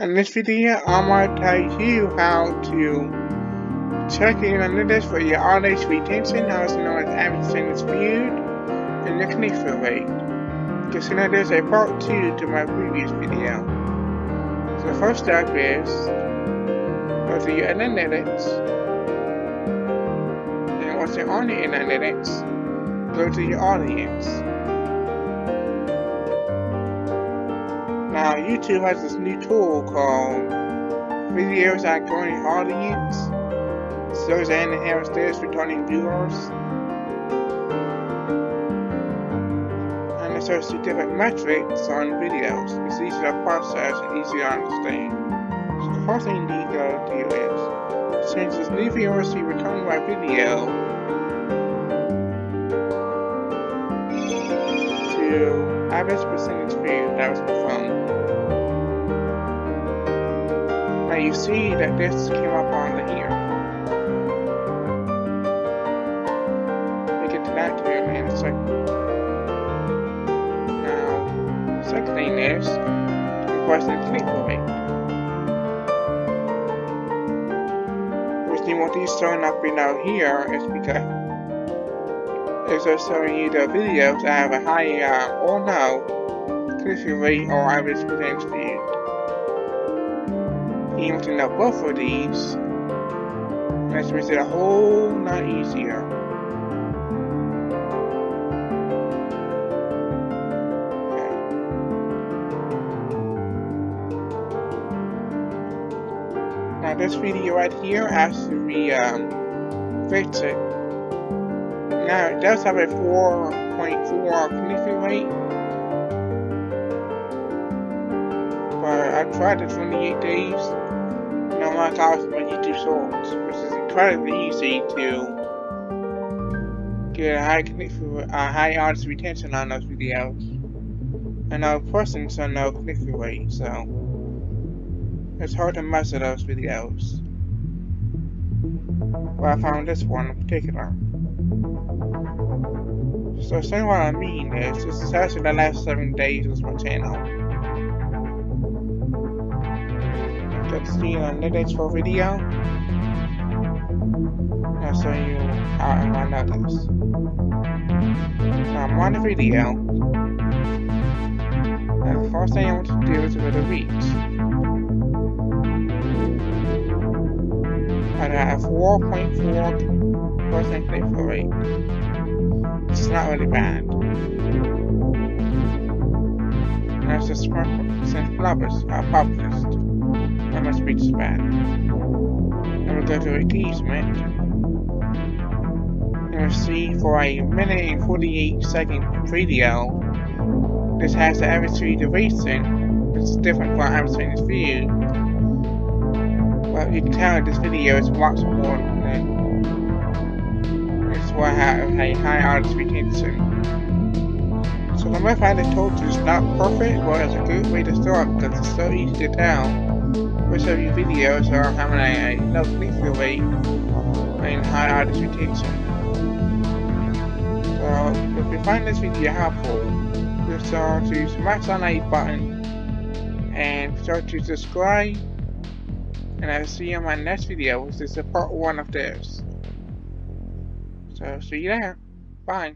In this video, I'm going to tell you how to check the analytics for your audience retention, also known as average attendance viewed, and your click-through rate. Just know there's a part 2 to my previous video. So the first step is go to your analytics, and once you're on the analytics, go to your audience. Now, YouTube has this new tool called videos that go in the audience. So those that inherit this returning viewers. And it shows you different metrics on videos. It's easy to process and easy to understand. So the first thing you need to go do is change this new viewers to returning by video to average percentage viewed. That was the phone. Now you see that this came up on the here. We get to that here in a second. Now, the second thing is request the click-through rate. The reason you want these showing up out here is because it's just showing you the videos that have a high or no click-through rate or average percentage viewed. You want to know both of these, that makes it a whole lot easier. Okay. Now this video right here has to be fixed. Now it does have a 4.4 click-through rate, but I tried it 28 days. No more hours on YouTube Shorts, which is incredibly easy to get a high click-through, high audience retention on those videos. And no person so no click-through rate, so it's hard to measure those videos. Well, I found this one in particular. So saying what I mean is, this is actually the last 7 days of my channel. Let's see analytics for video. I'll show you how I know this. Now I'm on the video. And the first thing I want to do is with the reach. And I have 4.4% click-through rate. It's not really bad. That's just since bloggers are published. That must be just bad. Then we go to engagement. And we see for a minute and 48-second video, this has the average duration, which is different from average minutes viewed. But you can tell this video is much more than it's why I have a high audience retention. So the method I told you is not perfect, but it's a good way to start because it's so easy to tell which of your videos are having a low click-through rate and high audience retention. So if you find this video helpful, be sure to smash that like button and be sure to subscribe, and I'll see you in my next video, which is a part 1 of this. So see you there. Bye.